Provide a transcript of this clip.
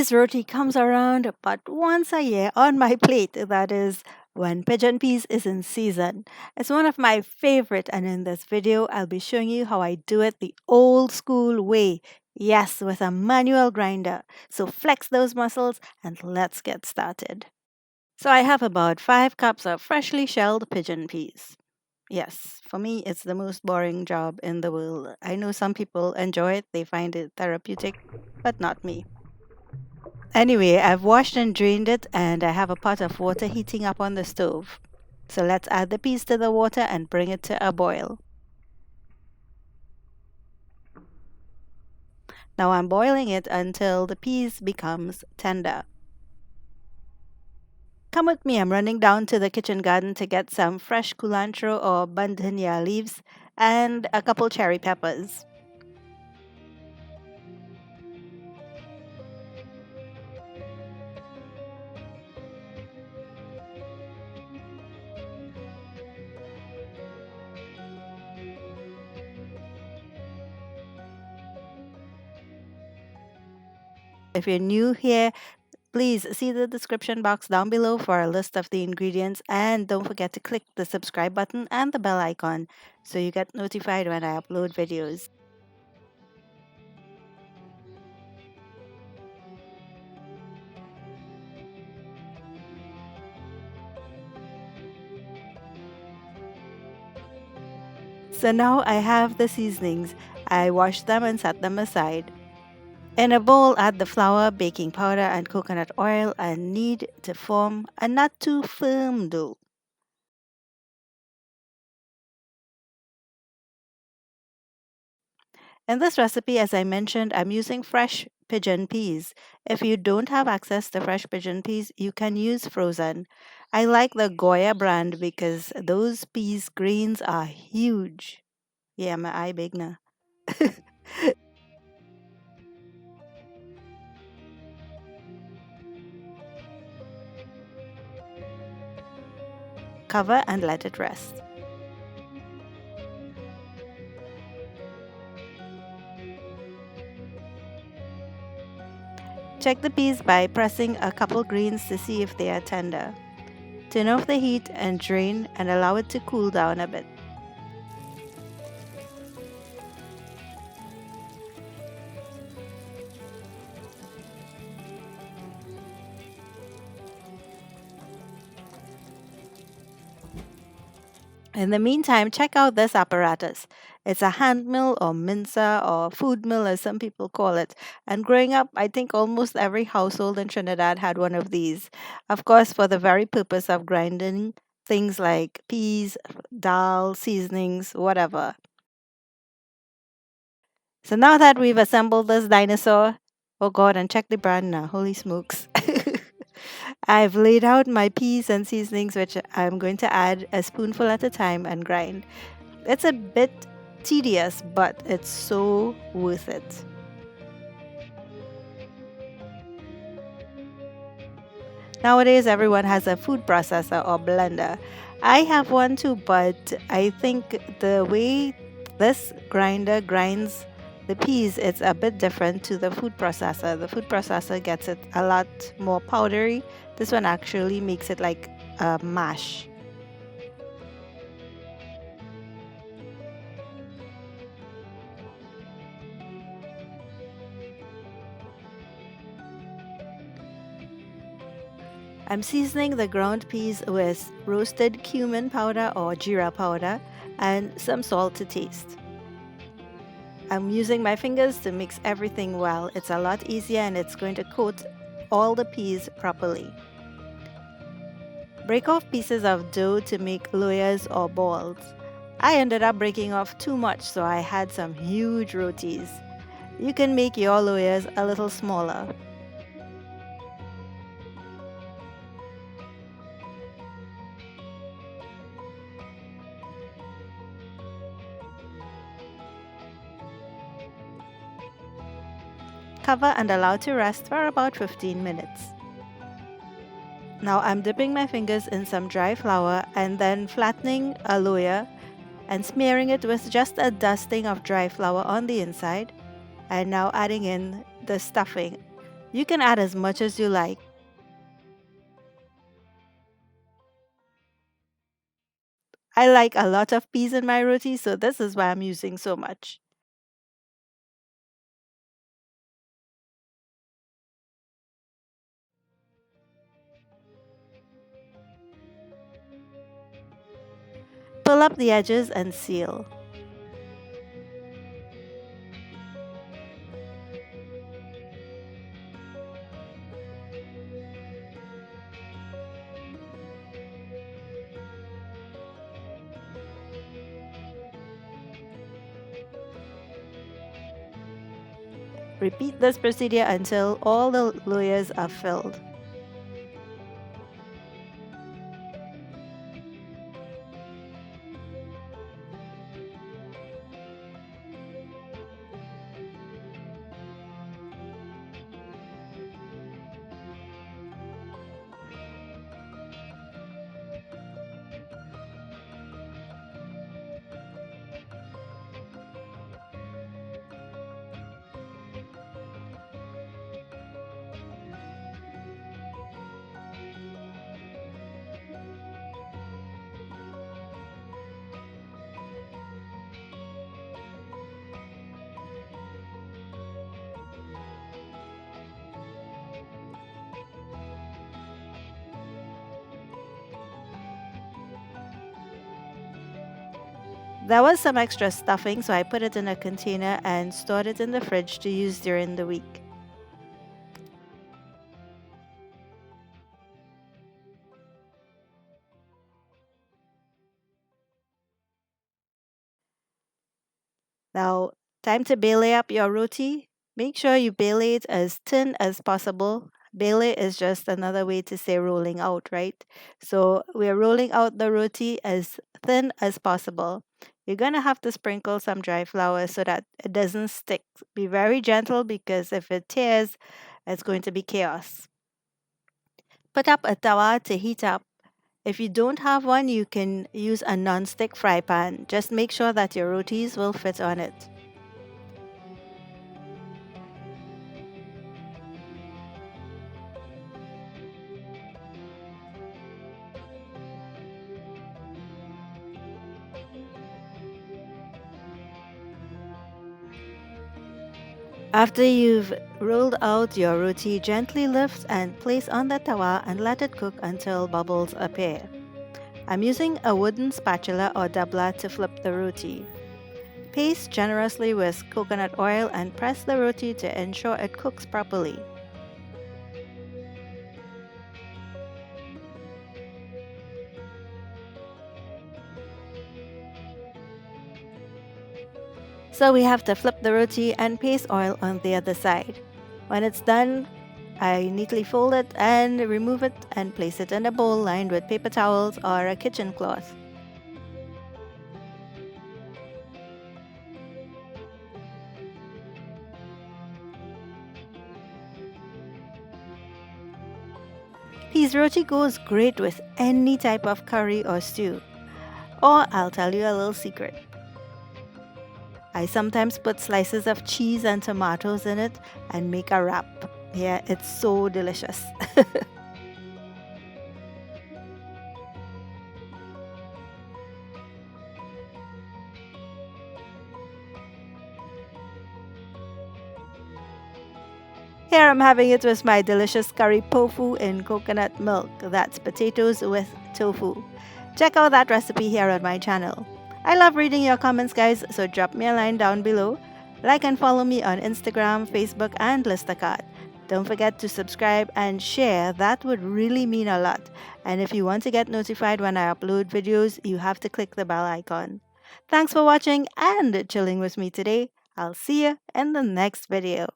peas roti comes around but once a year on my plate, that is, when pigeon peas is in season. It's one of my favorite, and in this video, I'll be showing you how I do it the old school way. Yes, with a manual grinder. So flex those muscles and let's get started. So I have about 5 cups of freshly shelled pigeon peas. Yes, for me, it's the most boring job in the world. I know some people enjoy it, they find it therapeutic, but not me. Anyway, I've washed and drained it, and I have a pot of water heating up on the stove. So let's add the peas to the water and bring it to a boil. Now I'm boiling it until the peas becomes tender. Come with me, I'm running down to the kitchen garden to get some fresh culantro or bandhania leaves and a couple cherry peppers. If you're new here, please see the description box down below for a list of the ingredients, and don't forget to click the subscribe button and the bell icon so you get notified when I upload videos. So now I have the seasonings. I washed them and set them aside. In a bowl, add the flour, baking powder, and coconut oil and knead to form a not too firm dough. In this recipe, as I mentioned, I'm using fresh pigeon peas. If you don't have access to fresh pigeon peas, you can use frozen. I like the Goya brand because those peas grains are huge. Yeah, my eye big now. Cover and let it rest. Check the peas by pressing a couple grains to see if they are tender. Turn off the heat and drain and allow it to cool down a bit. In the meantime, check out this apparatus. It's a hand mill or mincer or food mill as some people call it. And growing up, I think almost every household in Trinidad had one of these. Of course, for the very purpose of grinding things like peas, dal, seasonings, whatever. So now that we've assembled this dinosaur, oh God, and check the brand now, holy smokes. I've laid out my peas and seasonings, which I'm going to add a spoonful at a time and grind. It's a bit tedious, but it's so worth it. Nowadays, everyone has a food processor or blender. I have one too, but I think the way this grinder grinds the peas, it's a bit different to the food processor. The food processor gets it a lot more powdery. This one actually makes it like a mash. I'm seasoning the ground peas with roasted cumin powder or jeera powder and some salt to taste. I'm using my fingers to mix everything well. It's a lot easier and it's going to coat all the peas properly. Break off pieces of dough to make loyas or balls. I ended up breaking off too much, so I had some huge rotis. You can make your loyas a little smaller. Cover and allow to rest for about 15 minutes. Now I'm dipping my fingers in some dry flour and then flattening a loya and smearing it with just a dusting of dry flour on the inside, and now adding in the stuffing. You can add as much as you like. I like a lot of peas in my roti, so this is why I'm using so much. Pull up the edges and seal. Repeat this procedure until all the layers are filled. There was some extra stuffing, so I put it in a container and stored it in the fridge to use during the week. Now, time to belay up your roti. Make sure you belay it as thin as possible. Belay is just another way to say rolling out, right? So we're rolling out the roti as thin as possible. You're going to have to sprinkle some dry flour so that it doesn't stick. Be very gentle because if it tears, it's going to be chaos. Put up a tawa to heat up. If you don't have one, you can use a non-stick fry pan. Just make sure that your rotis will fit on it. After you've rolled out your roti, gently lift and place on the tawa and let it cook until bubbles appear. I'm using a wooden spatula or dabla to flip the roti. Paste generously with coconut oil and press the roti to ensure it cooks properly. So we have to flip the roti and paste oil on the other side. When it's done, I neatly fold it and remove it and place it in a bowl lined with paper towels or a kitchen cloth. Peas roti goes great with any type of curry or stew. Or I'll tell you a little secret. I sometimes put slices of cheese and tomatoes in it and make a wrap. Yeah, it's so delicious. Here I'm having it with my delicious curry tofu in coconut milk. That's potatoes with tofu. Check out that recipe here on my channel. I love reading your comments, guys, so drop me a line down below. Like and follow me on Instagram, Facebook, and Listacard. Don't forget to subscribe and share. That would really mean a lot. And if you want to get notified when I upload videos, you have to click the bell icon. Thanks for watching and chilling with me today. I'll see you in the next video.